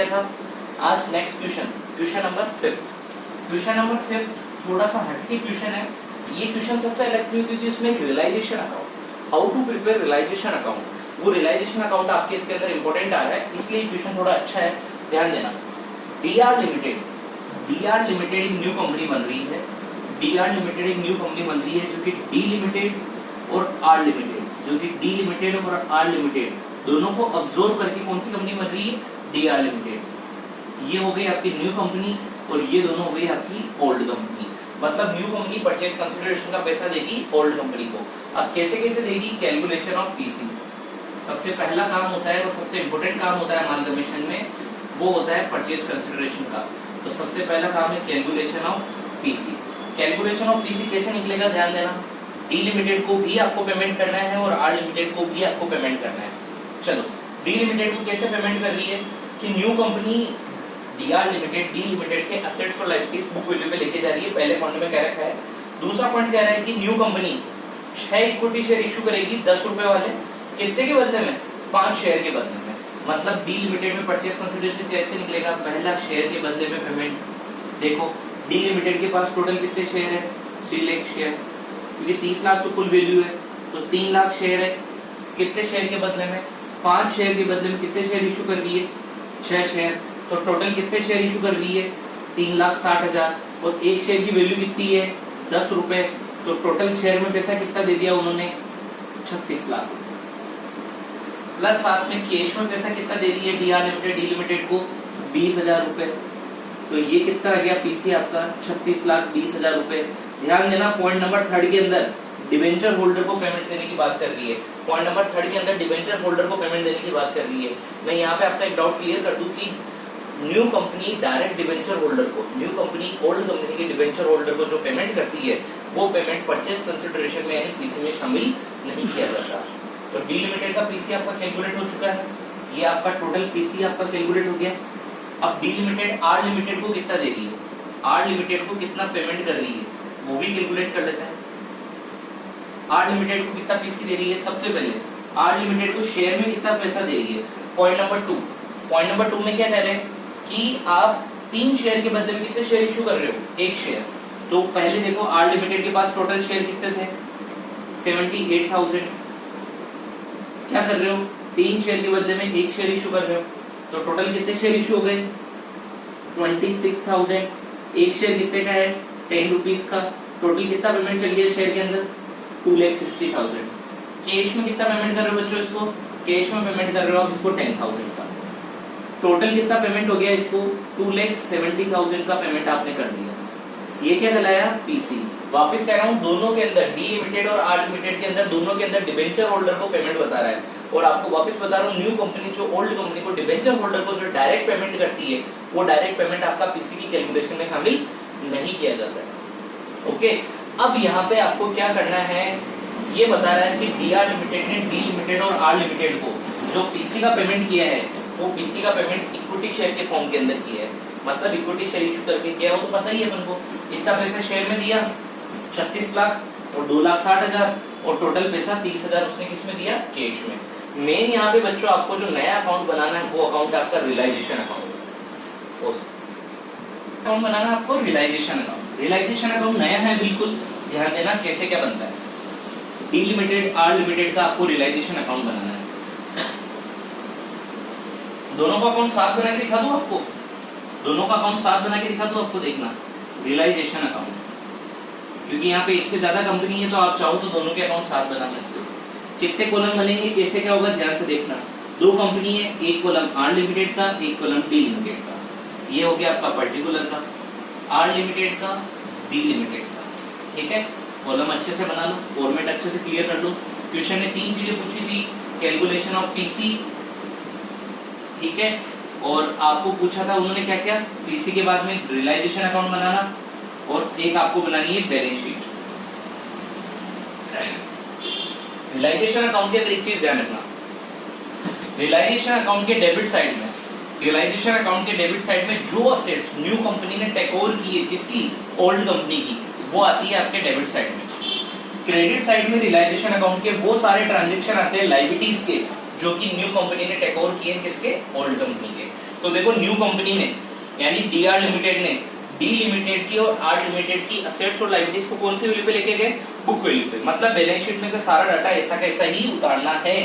था। आज next question number 5। Question number 5 थोड़ा सा हटके क्वेश्चन है। ये क्वेश्चन सबसे अलग क्यों, क्योंकि इसमें realisation account, how to prepare realisation account, वो रियलाइजेशन अकाउंट आपके इसके अंदर इंपॉर्टेंट आ रहा है, इसलिए क्वेश्चन थोड़ा अच्छा है, ध्यान देना। डीआर लिमिटेड एक न्यू कंपनी बन रही है। डीआर लिमिटेड एक न्यू कंपनी बन रही है जो कि डी लिमिटेड और आर लिमिटेड, जो कि डी लिमिटेड और आर लिमिटेड दोनों को अब्सॉर्ब करके कौन सी कंपनी बन रही है, डीआर लिमिटेड। ये हो गई आपकी न्यू कंपनी और ये दोनों हो गई आपकी ओल्ड कंपनी। मतलब न्यू कंपनी परचेज कंसिडरेशन का पैसा देगी ओल्ड कंपनी को। अब कैसे कैसे देगी, कैलकुलेशन ऑफ पीसी सबसे पहला काम होता है और सबसे इंपॉर्टेंट काम होता है अमालगमेशन में, वो होता है परचेज कंसिडरेशन का। तो सबसे पहला काम है calculation of PC. Calculation of PC कैसे निकलेगा, ध्यान देना। डी लिमिटेड को भी आपको पेमेंट करना है और आर लिमिटेड को भी आपको पेमेंट करना है। चलो डी लिमिटेड को कैसे पेमेंट कर रही है कि new company DR limited D limited के एसेट्स और लायबिलिटीज बुक वैल्यू पे लेके जा रही है, पहले पॉइंट में कह रखा है। दूसरा पॉइंट कह रहा है कि new company 6 equity share issue करेगी 10 रुपए वाले, कितने के बदले में, 5 शेयर के बदले में। मतलब डी लिमिटेड में परचेज कंसिडरेशन कैसे निकलेगा, पहला शेयर के बदले में पेमेंट। देखो डी लिमिटेड के पास टोटल कितने शेयर है, 3 लाख शेयर, क्योंकि 30 लाख तो कुल वैल्यू है, तो 3 लाख शेयर है। कितने शेयर के बदले में, 5 शेयर के बदले में कितने शेयर इशू कर रही है, 6 शेयर। तो टोटल कितने शेयर इशू कर रही है, 3,60,000 और एक शेयर की वैल्यू कितनी है, 10 रुपए। तो टोटल शेयर में पैसा कितना दे दिया उन्होंने, 36 लाख। प्लस साथ में कैश में पैसा कितना दे रही है डीआर लिमिटेड डी लिमिटेड को, 20,000 रुपए। तो ये कितना आ गया पीसी आपका, 36,20,000 रुपए। ध्यान देना पॉइंट नंबर 3 के अंदर डिबेंचर होल्डर को पेमेंट देने की बात कर रही है। पॉइंट नंबर 3 के अंदर डिबेंचर होल्डर को पेमेंट देने की बात कर रही है। मैं यहाँ पे आपका एक डाउट क्लियर कर दूं कि new company direct debenture holder को, न्यू कंपनी ओल्ड कंपनी के डिबेंचर होल्डर को जो पेमेंट करती है वो पेमेंट परचेज कंसिडरेशन में यानी पीसी में शामिल नहीं किया जाता। तो डी लिमिटेड का पीसी आपका कैलकुलेट हो चुका है, ये आपका टोटल पीसी आपका कैलकुलेट हो गया। अब डी लिमिटेड आर लिमिटेड को कितना दे रही है, आर लिमिटेड को कितना पेमेंट कर रही है वो भी कैलकुलेट कर लेते हैं। आर लिमिटेड को कितना पीसी दे रही है, सबसे पहले आर लिमिटेड को शेयर में कितना पैसा दे रही है। पॉइंट नंबर 2 में क्या कह रहे हैं कि आप 3 शेयर के बदले में कितने शेयर इशू कर रहे हो, 1 शेयर। तो पहले देखो आर लिमिटेड के पास टोटल शेयर कितने थे, 78,000। क्या कर रहे हो, 3 शेयर के बदले में 1 शेयर इशू कर रहे हो, तो टोटल कितने शेयर इशू हो गए, 26,000। 1 शेयर कितने का है, 10 रुपीज का। टोटल कितना पेमेंट चल गया शेयर के अंदर, 2,60,000। कैश में कितना पेमेंट कर रहे हो बच्चों, इसको कैश में पेमेंट कर रहे हो आप इसको 10,000 का। टोटल कितना पेमेंट हो गया इसको, 2,70,000 का पेमेंट आपने कर दिया। ये क्या कहलाया, पीसी। वापस कह रहा हूँ दोनों के अंदर, डी लिमिटेड और आर लिमिटेड के अंदर, दोनों के अंदर डिबेंचर होल्डर को पेमेंट बता रहा है। और आपको वापस बता रहा हूँ न्यू कंपनी जो ओल्ड कंपनी को डिबेंचर होल्डर को जो डायरेक्ट पेमेंट करती है वो डायरेक्ट पेमेंट आपका पीसी की कैलकुलेशन में शामिल नहीं किया जाता है। ओके, अब यहाँ पे आपको क्या करना है, ये बता रहा है कि डीआर लिमिटेड ने डी लिमिटेड और आर लिमिटेड को जो पीसी का पेमेंट किया है वो पीसी का पेमेंट इक्विटी शेयर के फॉर्म के अंदर किया है। मतलब इक्विटी शेयर इशू करके किया हो तो पता ही है अपन को, इतना पैसा शेयर में दिया 36 लाख और 2,60,000 और टोटल पैसा 30,000 उसने किसमें दिया, कैश में। मेन यहाँ पे बच्चों आपको जो नया अकाउंट बनाना है वो अकाउंट आपका रियलाइजेशन अकाउंट बनाना है आपको, रियलाइजेशन अकाउंट। रियलाइजेशन अकाउंट नया है बिल्कुल, ध्यान देना कैसे क्या बनता है। डी लिमिटेड आर लिमिटेड का आपको रियलाइजेशन अकाउंट बनाना है। दोनों का अकाउंट साथ बना के दिखा दूं आपको, दोनों का अकाउंट साथ बना के दिखा दूं आपको, देखना रियलाइजेशन अकाउंट, क्योंकि यहाँ पे एक से ज्यादा कंपनी है तो आप चाहो तो दोनों के अकाउंट साथ बना सकते हो। कितने कॉलम बनेंगे, कैसे क्या होगा, ध्यान से देखना। 2 कंपनी है, एक कॉलम आर लिमिटेड का, एक कॉलम डी लिमिटेड का। ये हो गया आपका पर्टिकुलर का, आर लिमिटेड का, डी लिमिटेड का। ठीक है, कॉलम अच्छे से बना लो, फॉर्मेट अच्छे से क्लियर कर लो। क्वेश्चन ने 3 चीजें पूछी थी, कैलकुलेशन ऑफ पीसी, ठीक है, और आपको पूछा था उन्होंने क्या क्या, पीसी के बाद में रियलाइजेशन अकाउंट बनाना और एक आपको बनानी है बैलेंस शीट। रियलाइजेशन अकाउंट के अंदर एक चीज ध्यान रखना, रियलाइजेशन अकाउंट के डेबिट साइड में, रियलाइजेशन अकाउंट के डेबिट साइड में जो असेट्स न्यू कंपनी ने टेक ओवर की है, किसकी, ओल्ड कंपनी की, वो आती है आपके डेबिट साइड में। क्रेडिट साइड में रियलाइजेशन अकाउंट के वो सारे ट्रांजेक्शन आते हैं लायबिलिटीज के जो कि न्यू कंपनी ने टेक ओवर किए किसके, ओल्ड कंपनी के। तो तो देखो न्यू कंपनी ने यानी डीआर लिमिटेड ने डी लिमिटेड की और आर लिमिटेड की असेट्स और लायबिलिटीज को कौन सी वैल्यू पे लेके गए, बुक वैल्यू पे। मतलब बैलेंस शीट में से सारा डाटा ऐसा कैसा ही उतारना है।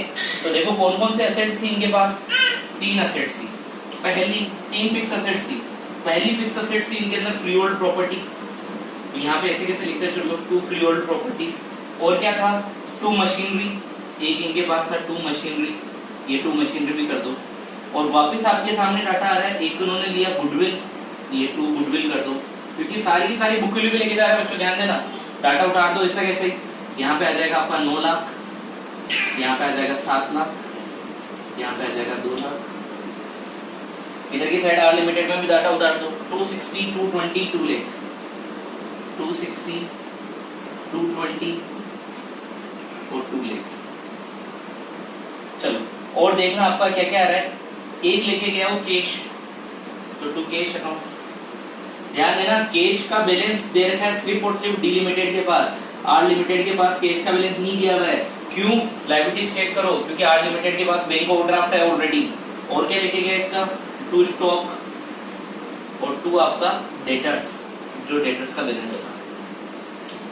तो देखो कौन कौन से असेट्स थी इनके पास, 3 असेट्स थी। पहली 3 फिक्स असेट्स थी। पहली फिक्स असेट्स थी इनके अंदर फ्री होल्ड प्रॉपर्टी, तो यहाँ पे ऐसे कैसे लिखते हैं, चलो 2 फ्री होल्ड प्रॉपर्टी। और क्या था, 2 मशीनरी, एक इनके पास था 2 मशीनरी, ये 2 मशीनरी भी कर दो। और वापस आपके सामने डाटा आ रहा है, एक उन्होंने लिया गुडविल, ये 2 गुडविल कर दो, क्योंकि सारी की सारी बुक वैल्यू पे लेके जा रहे हैं बच्चों, ध्यान देना। डाटा उतार दो ऐसा कैसे, यहाँ पे आ जाएगा आपका 9 लाख, यहाँ पे आ जाएगा 7 लाख, यहाँ पे आ जाएगा 2 लाख। इधर की साइड आर लिमिटेड में भी डाटा उतार दो, 260, 220, 2 लाख, 260, 220 और 2 लाख। चलो और देखना आपका क्या क्या आ रहा है। एक लेके गया वो कैश, तो 2 कैश अकाउंट। ध्यान देना कैश का बैलेंस दे रखा है सिर्फ और सिर्फ डी लिमिटेड के पास, आर लिमिटेड के पास कैश का बैलेंस नहीं दिया हुआ है। क्यों, लायबिलिटीज चेक करो, क्योंकि आर लिमिटेड के पास बैंक ओवरड्राफ्ट है ऑलरेडी। और क्या लेके गया इसका, 2 स्टॉक और 2 आपका डेटर्स, जो डेटर्स का बैलेंस था,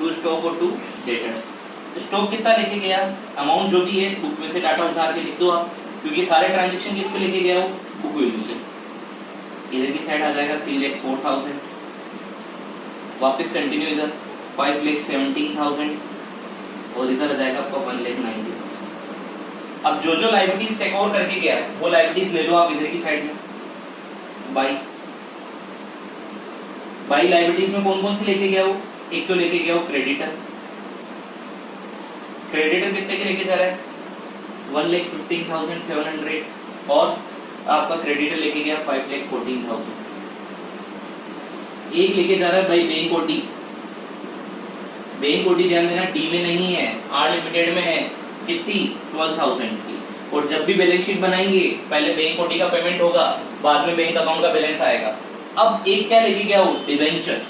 2 स्टॉक और 2 डेटर्स। स्टॉक कितना लेके गया, अमाउंट जो भी है बुक में से डाटा उठा के लिख दो आप, क्योंकि सारे ट्रांजेक्शन किस पे लेके गया वो, बुक वैल्यू से। इधर की साइड आ जाएगा 3,04,000, वापस कंटिन्यू इधर 5,17,000 और इधर आ जाएगा आपका 1,90,000। अब जो जो लायबिलिटीज टेक ओवर करके गया वो लायबिलिटीज ले लो आप इधर की साइड में। बाई लायबिलिटीज में कौन कौन से लेके गया वो, एक तो लेके गया वो क्रेडिटर। क्रेडिटर कितने के लेके जा रहा है, 1,15,700 और आपका क्रेडिटर लेके गया 5,14,000। एक लेके जा रहा है भाई बैंक ओडी। बैंक ओडी ध्यान देना डी में नहीं है, आर लिमिटेड में है, कितनी 12,000 की। और जब भी बैलेंस शीट बनाएंगे पहले बैंक ओडी का पेमेंट होगा, बाद में बैंक अकाउंट का बैलेंस आएगा। अब एक क्या लेके गया वो, डिवेंचर।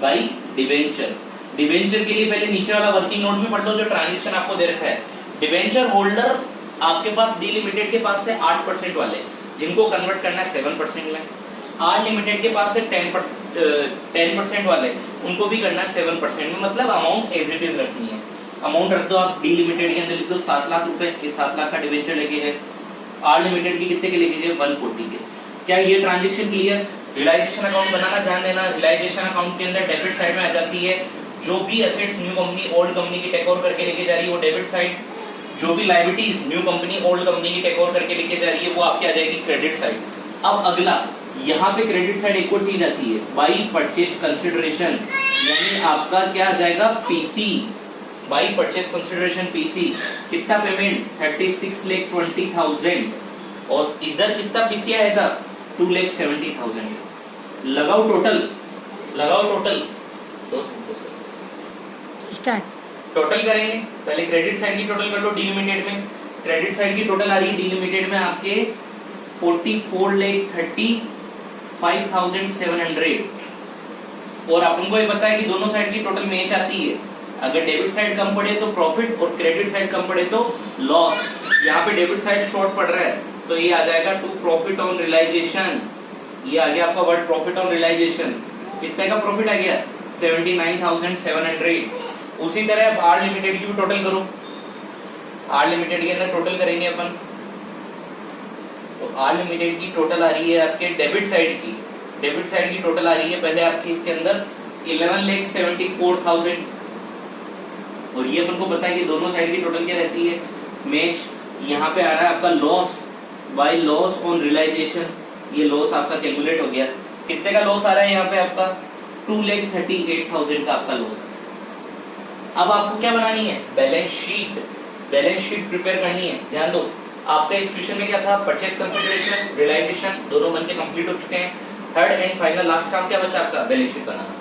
भाई डिवेंचर, डिवेंचर के लिए पहले नीचे वाला वर्किंग नोट भी पढ़ लो जो ट्रांजेक्शन आपको दे रखा है। डिवेंचर होल्डर आपके पास डी लिमिटेड के पास से 8% वाले, जिनको कन्वर्ट करना है 7% में। आर लिमिटेड के पास से 10% वाले, उनको भी करना है 7% में। मतलब अमाउंट एज इट इज रखनी है। अमाउंट रख दो आप डी लिमिटेड के अंदर, लिख दो 7 लाख रुपए, ये 7 लाख का डिवेंचर लेके गए। आर लिमिटेड के कितने के लेके गए, 140 के। क्या ये ट्रांजेक्शन क्लियर। रियलाइजेशन अकाउंट बनाना, ध्यान देना रियलाइजेशन अकाउंट के अंदर डेबिट साइड में आ जाती है जो भी assets new company old company की टेक ओवर करके लेके जा रही है वो डेबिट साइड, जो भी liabilities new company old company की टेक ओवर करके लेके जा रही है वो आपकी आ जाएगी क्रेडिट साइड। अब अगला यहाँ पे क्रेडिट साइड एक और चीज आती है, बाई परचेज कंसिडरेशन, यानी आपका क्या आ जाएगा, PC. By purchase consideration PC, कितना पेमेंट 36,20,000 और इधर कितना पीसी आएगा 2,70,000। लगाओ टोटल, लगाओ टोटल, स्टार्ट। टोटल करेंगे पहले क्रेडिट साइड की टोटल कर लो डी लिमिटेड में। क्रेडिट साइड की टोटल आ रही है डी लिमिटेड में आपके 44,35,700 और अपन को ये पता है कि दोनों साइड की टोटल मैच आती है। अगर डेबिट साइड कम पड़े तो प्रॉफिट और क्रेडिट साइड कम पड़े तो लॉस। यहाँ पे डेबिट साइड शॉर्ट पड़ रहा है तो ये आ जाएगा टू प्रॉफिट ऑन रियलाइजेशन। ये आ गया आपका वर्ड प्रॉफिट ऑन रियलाइजेशन। कितने का प्रॉफिट आ गया 79,700। उसी तरह आर लिमिटेड की भी टोटल करो। आर लिमिटेड के अंदर टोटल करेंगे अपन तो आर लिमिटेड की टोटल आ रही है आपके डेबिट साइड की। डेबिट साइड की टोटल आ रही है पहले आपकी इसके अंदर 11,74,000 और ये अपन को पता है कि दोनों साइड की टोटल क्या रहती है मैच। यहाँ पे आ रहा है आपका loss by loss on realisation. ये लॉस आपका कैलकुलेट हो गया। कितने का लॉस आ रहा है यहाँ पे आपका 2,38,000 का आपका लॉस। अब आपको क्या बनानी है balance sheet. Balance sheet prepare करनी है। ध्यान दो आपका इस क्वेश्चन में क्या था परचेज कंसिडरेशन रियलाइजेशन दोनों बनके कंप्लीट हो चुके हैं। थर्ड एंड फाइनल लास्ट काम क्या बचा आपका बैलेंस शीट बनाना।